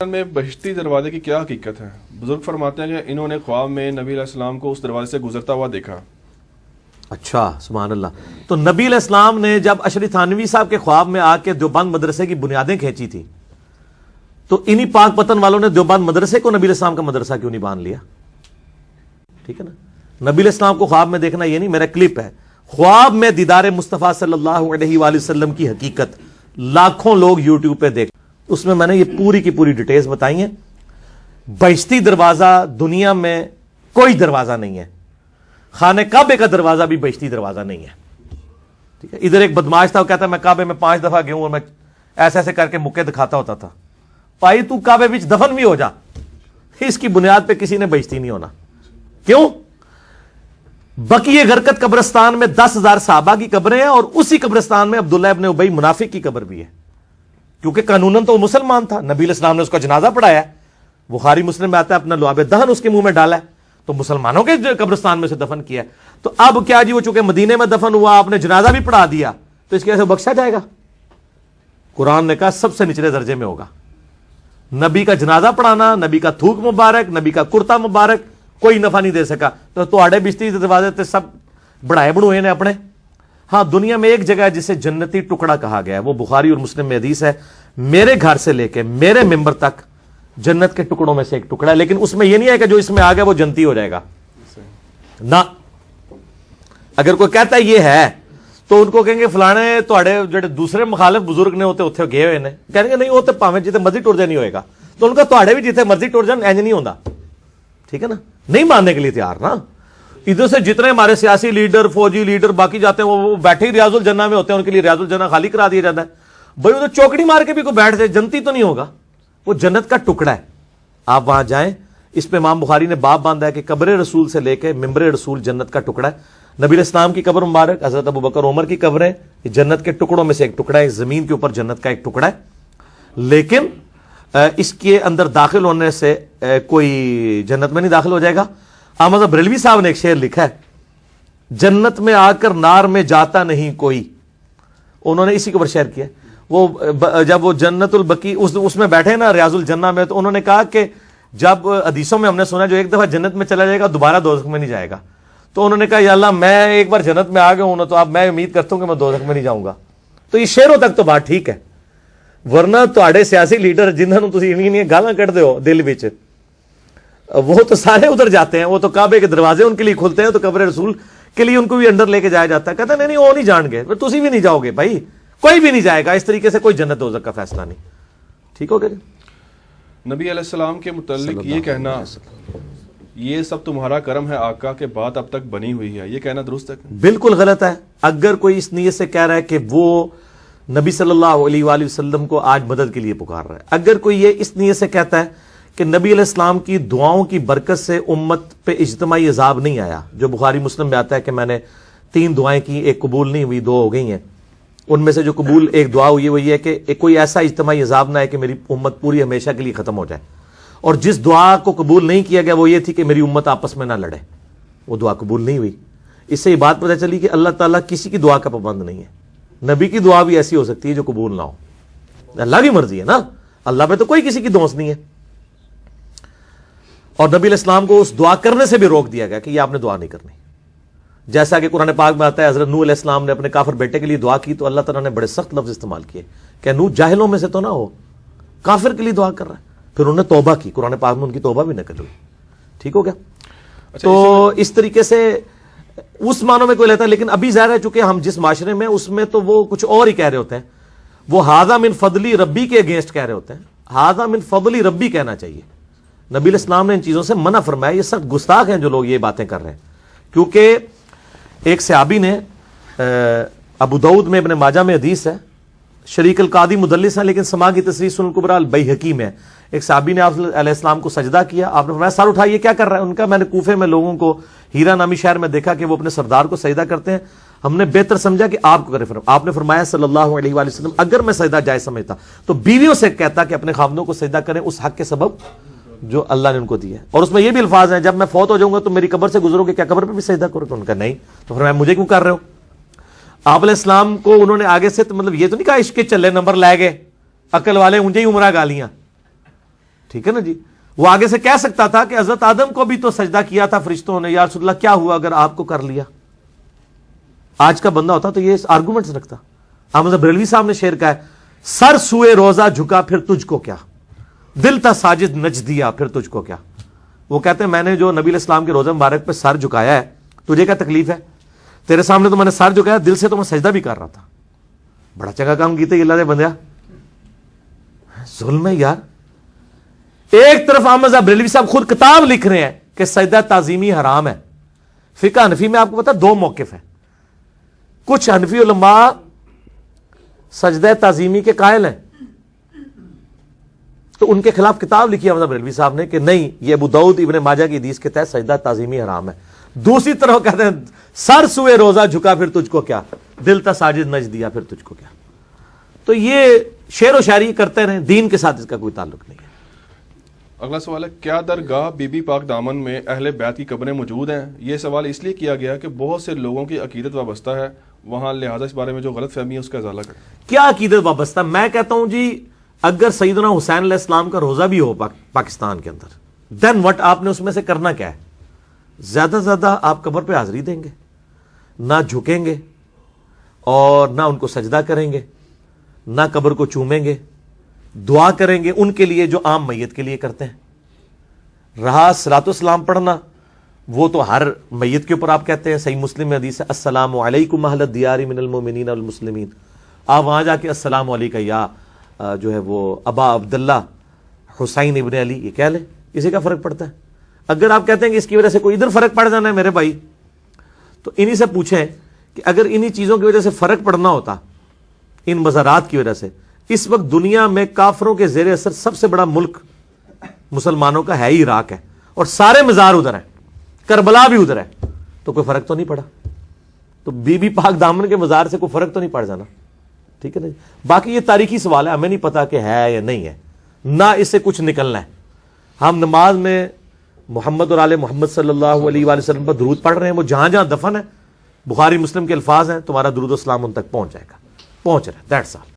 میں بہشتی دروازے کی کیا حقیقت ہے؟ بزرگ فرماتے ہیں کہ انہوں نے خواب میں نبی علیہ السلام کو اس دروازے سے گزرتا ہوا دیکھا۔ اچھا، سبحان اللہ۔ تو نبی علیہ السلام نے جب اشری تھانوی صاحب کے خواب میں آ کے دیوبند مدرسے کی بنیادیں کھینچی تھی تو انہی پاک پتن والوں نے دیوبند مدرسے کو نبی علیہ السلام کا مدرسہ کیوں نہیں باندھ لیا؟ ٹھیک ہے نا، نبی علیہ السلام کو خواب میں دیکھنا یہ نہیں، میرا کلپ ہے خواب میں دیدار مصطفیٰ صلی اللہ علیہ وآلہ وسلم کی حقیقت، لاکھوں لوگ یوٹیوب پہ دیکھ، اس میں نے یہ پوری کی پوری ڈیٹیلز بتائی ہیں۔ بہشتی دروازہ دنیا میں کوئی دروازہ نہیں ہے، خانہ کعبے کا دروازہ بھی بہشتی دروازہ نہیں ہے۔ ٹھیک ہے، ادھر ایک بدماش تھا، وہ کہتا ہے میں کعبے میں 5 دفعہ گیا ہوں اور میں ایسے ایسے کر کے مکے دکھاتا ہوتا تھا۔ بھائی تو کعبے بچ دفن بھی ہو جا، اس کی بنیاد پہ کسی نے بہشتی نہیں ہونا۔ کیوں؟ بقیہ غرقت قبرستان میں 10,000 صحابہ کی قبریں ہیں اور اسی قبرستان میں عبداللہ ابن ابی منافق کی قبر بھی ہے، کیونکہ قانوناً تو وہ مسلمان تھا، نبی علیہ السلام نے اس کا جنازہ پڑھایا ہے، بخاری مسلم میں آتا ہے اپنا لعاب دہن اس کے منہ میں ڈالا ہے، تو مسلمانوں کے قبرستان میں سے دفن کیا ہے۔ تو اب کیا جی، وہ چونکہ مدینے میں دفن ہوا، آپ نے جنازہ بھی پڑھا دیا، تو اس کی وجہ سے بخشا جائے گا؟ قرآن نے کہا سب سے نچلے درجے میں ہوگا۔ نبی کا جنازہ پڑھانا، نبی کا تھوک مبارک، نبی کا کرتا مبارک کوئی نفع نہیں دے سکا، تو آڑے بشتی دروازے تے سب بڑھائے بڑھوئے نے اپنے۔ ہاں، دنیا میں ایک جگہ ہے جسے جنتی ٹکڑا کہا گیا ہے، وہ بخاری اور مسلم میں حدیث ہے، میرے گھر سے لے کے میرے ممبر تک جنت کے ٹکڑوں میں سے ایک ٹکڑا ہے، لیکن اس میں یہ نہیں ہے کہ جو اس میں آ گیا وہ جنتی ہو جائے گا نہ۔ اگر کوئی کہتا ہے یہ ہے تو ان کو کہیں گے فلانے تھوڑے جو دوسرے مخالف بزرگ نے ہوتے اتنے گئے ہوئے نے، کہیں گے نہیں وہ تو پاویں جتنے مرضی ٹر جائے نہیں ہوئے گا، تو ان کا تھوڑے بھی جتنے مرضی ٹر جان اینج نہیں ہوتا۔ ٹھیک ہے نا، نہیں ماننے کے لیے تیار نا۔ ادھر سے جتنے ہمارے سیاسی لیڈر، فوجی لیڈر باقی جاتے ہیں وہ بیٹھے ہی ریاض الجنہ میں ہوتے ہیں، ان کے لیے ریاض الجنہ خالی کرا دیا جاتا ہے۔ بھائی ادھر چوکڑی مار کے بھی کوئی بیٹھ جائے جنتی تو نہیں ہوگا، وہ جنت کا ٹکڑا ہے، آپ وہاں جائیں۔ اس پہ امام بخاری نے باب باندھا ہے کہ قبر رسول سے لے کے ممبر رسول جنت کا ٹکڑا ہے۔ نبی علیہ السلام کی قبر مبارک، حضرت ابوبکر عمر کی قبریں، یہ جنت کے ٹکڑوں میں سے ایک ٹکڑا ہے، زمین کے اوپر جنت کا ایک ٹکڑا ہے، لیکن اس کے اندر داخل ہونے سے کوئی جنت میں نہیں داخل ہو جائے گا۔ احمد بریلوی صاحب نے ایک شعر لکھا ہے، جنت میں آ کر نار میں جاتا نہیں کوئی، انہوں نے اسی کے اوپر شعر کیا۔ وہ جب وہ جنت البقی اس میں بیٹھے نا ریاض الجنہ میں، تو انہوں نے کہا کہ جب حدیثوں میں ہم نے سنا جو ایک دفعہ جنت میں چلا جائے گا دوبارہ دوزخ میں نہیں جائے گا، تو انہوں نے کہا یا اللہ میں ایک بار جنت میں آ گیا ہوں تو اب میں امید کرتا ہوں کہ میں دوزخ میں نہیں جاؤں گا۔ تو یہ شعروں تک تو بات ٹھیک ہے، ورنہ تھوڑے سیاسی لیڈر جنہوں تھی گالاں کٹ دو دل وچ، وہ تو سارے ادھر جاتے ہیں، وہ تو کعبے کے دروازے ان کے لیے کھلتے ہیں، تو قبر رسول کے لیے ان کو بھی انڈر لے کے جایا جاتا ہے۔ کہتے ہیں نہیں وہ نہیں جان گے، تسی بھی نہیں جاؤ گے بھائی، کوئی بھی نہیں جائے گا، اس طریقے سے کوئی جنت دوزخ کا فیصلہ نہیں۔ ٹھیک ہو گیا؟ نبی علیہ السلام کے متعلق یہ کہنا یہ سب تمہارا کرم ہے آقا کے بات اب تک بنی ہوئی ہے، یہ کہنا درست ہے؟ بالکل غلط ہے۔ اگر کوئی اس نیت سے کہہ رہا ہے کہ وہ نبی صلی اللہ علیہ وآلہ وسلم کو آج مدد کے لیے پکار رہا ہے، اگر کوئی یہ اس نیت سے کہتا ہے کہ نبی علیہ السلام کی دعاؤں کی برکت سے امت پہ اجتماعی عذاب نہیں آیا، جو بخاری مسلم میں آتا ہے کہ میں نے 3 دعائیں کی، ایک قبول نہیں ہوئی، 2 ہو گئی ہیں، ان میں سے جو قبول ایک دعا ہوئی ہے وہ یہ ہے کہ کوئی ایسا اجتماعی عذاب نہ ہے کہ میری امت پوری ہمیشہ کے لیے ختم ہو جائے، اور جس دعا کو قبول نہیں کیا گیا وہ یہ تھی کہ میری امت آپس میں نہ لڑے، وہ دعا قبول نہیں ہوئی۔ اس سے یہ بات پتہ چلی کہ اللہ تعالیٰ کسی کی دعا کا پابند نہیں ہے، نبی کی دعا بھی ایسی ہو سکتی ہے جو قبول نہ ہو، اللہ کی مرضی ہے نا، اللہ پہ تو کوئی کسی کی دوست نہیں ہے۔ اور نبی علیہ السلام کو اس دعا کرنے سے بھی روک دیا گیا کہ یہ آپ نے دعا نہیں کرنی، جیسا کہ قرآن پاک میں آتا ہے حضرت نوح علیہ السلام نے اپنے کافر بیٹے کے لیے دعا کی تو اللہ تعالیٰ نے بڑے سخت لفظ استعمال کیے کہ نوح جاہلوں میں سے تو نہ ہو، کافر کے لیے دعا کر رہا ہے، پھر انہوں نے توبہ کی، قرآن پاک میں ان کی توبہ بھی نقل ہوئی۔ ٹھیک ہو گیا؟ تو اس طریقے سے اس معنوں میں کوئی لیتا ہے، لیکن ابھی ظاہر ہے چونکہ ہم جس معاشرے میں اس میں تو وہ کچھ اور ہی کہہ رہے ہوتے ہیں، وہ ھذا من فضلی ربی کے اگینسٹ کہہ رہے ہوتے ہیں، ھذا من فضلی ربی کہنا چاہیے۔ نبی علیہ السلام نے ان چیزوں سے منع فرمایا، یہ سخت گستاخ ہیں جو لوگ یہ باتیں کر رہے ہیں، کیونکہ ایک صحابی نے ابو داؤد میں ابن ماجہ میں حدیث ہے، شریک القادی مدلس ہیں لیکن سما کی تصریح سنن الکبریٰ البیہقی میں، ایک صحابی نے آپ علیہ السلام کو سجدہ کیا، آپ نے فرمایا سر اٹھائیے کیا کر رہا ہے؟ ان کا میں نے کوفے میں لوگوں کو ہیرا نامی شہر میں دیکھا کہ وہ اپنے سردار کو سجدہ کرتے ہیں، ہم نے بہتر سمجھا کہ آپ کو کرے۔ آپ نے فرمایا صلی اللہ علیہ وآلہ وسلم اگر میں سجدہ جائز سمجھتا تو بیویوں سے کہتا کہ اپنے خاوندوں کو سجدہ کریں اس حق کے سبب جو اللہ نے ان کو دیا ہے، اور اس میں یہ بھی الفاظ ہیں جب میں فوت ہو جاؤں گا تو میری قبر سے گزرو گے، کیا قبر پہ بھی سجدہ کرو؟ تو ان کا نہیں، تو فرمایا مجھے کیوں کر رہے ہو؟ آپ علیہ السلام کو انہوں نے آگے سے مطلب یہ تو نہیں کہا عشق کے چلے نمبر لائے گئے عقل والے انجے ہی عمرہ گالیاں، ٹھیک ہے نا جی. وہ آگے سے کہہ سکتا تھا کہ حضرت آدم کو بھی تو سجدہ کیا تھا فرشتوں نے, یا رسول اللہ کیا ہوا اگر آپ کو کر لیا. آج کا بندہ ہوتا تو یہ آرگومنٹس رکھتا. احمد بریلوی صاحب نے شعر کہا ہے, سر سوئے روزہ جھکا پھر تجھ کو کیا, دل تھا ساجد نچ دیا پھر تجھ کو کیا. وہ کہتے ہیں میں نے جو نبی علیہ السلام کے روزہ مبارک پہ سر جھکایا ہے, تجھے کیا تکلیف ہے؟ تیرے سامنے تو میں نے سر جھکایا, دل سے تو میں سجدہ بھی کر رہا تھا. بڑا چنگا کام کیتے اللہ نے بندیا. ظلم ہے یار. ایک طرف احمد بریلوی صاحب خود کتاب لکھ رہے ہیں کہ سجدہ تعظیمی حرام ہے. فقہ حنفی میں آپ کو پتا دو موقف ہیں. کچھ حنفی علماء سجدہ تعظیمی کے قائل ہیں, تو ان کے خلاف کتاب لکھی احمد بریلوی صاحب نے کہ نہیں, یہ ابو داؤد ابن ماجہ کی حدیث کے تحت سجدہ تعظیمی حرام ہے. دوسری طرف کہتے ہیں سر سوئے روزہ جھکا پھر تجھ کو کیا, دل تا ساجد نچ دیا پھر تجھ کو کیا. تو یہ شعر و شاعری کرتے رہے, دین کے ساتھ اس کا کوئی تعلق نہیں ہے. اگلا سوال ہے, کیا درگاہ بی بی پاک دامن میں اہل بیت کی قبریں موجود ہیں؟ یہ سوال اس لیے کیا گیا کہ بہت سے لوگوں کی عقیدت وابستہ ہے وہاں, لہٰذا اس بارے میں جو غلط فہمی ہے اس کا ازالہ کریں. کیا عقیدت وابستہ؟ میں کہتا ہوں جی اگر سیدنا حسین علیہ السلام کا روزہ بھی ہو پاکستان کے اندر, دین وٹ, آپ نے اس میں سے کرنا کیا ہے؟ زیادہ سے زیادہ آپ قبر پہ حاضری دیں گے, نہ جھکیں گے اور نہ ان کو سجدہ کریں گے, نہ قبر کو چومیں گے, دعا کریں گے ان کے لیے جو عام میت کے لیے کرتے ہیں. رہا صلاۃ والسلام پڑھنا, وہ تو ہر میت کے اوپر آپ کہتے ہیں, صحیح مسلم میں حدیث ہے السلام علیکم اہل الدیار من المؤمنین والمسلمین. آپ وہاں جا کے السلام علیکم یا جو ہے وہ ابا عبداللہ حسین ابن علی یہ کہہ لیں, کسی کا فرق پڑتا ہے؟ اگر آپ کہتے ہیں کہ اس کی وجہ سے کوئی ادھر فرق پڑ جانا ہے میرے بھائی, تو انہی سے پوچھیں کہ اگر انہی چیزوں کی وجہ سے فرق پڑنا ہوتا, ان مزارات کی وجہ سے, اس وقت دنیا میں کافروں کے زیر اثر سب سے بڑا ملک مسلمانوں کا ہے ہی عراق ہے, اور سارے مزار ادھر ہیں, کربلا بھی ادھر ہے, تو کوئی فرق تو نہیں پڑا. تو بی بی پاک دامن کے مزار سے کوئی فرق تو نہیں پڑ جانا. ٹھیک ہے نا. باقی یہ تاریخی سوال ہے, ہمیں نہیں پتا کہ ہے یا نہیں ہے, نہ اس سے کچھ نکلنا ہے. ہم نماز میں محمد اور آل محمد صلی اللہ علیہ وآلہ وسلم پر درود پڑھ رہے ہیں, وہ جہاں جہاں دفن ہے, بخاری مسلم کے الفاظ ہیں, تمہارا درود و سلام ان تک پہنچ جائے گا, پہنچ رہا ہے, دیٹس آل.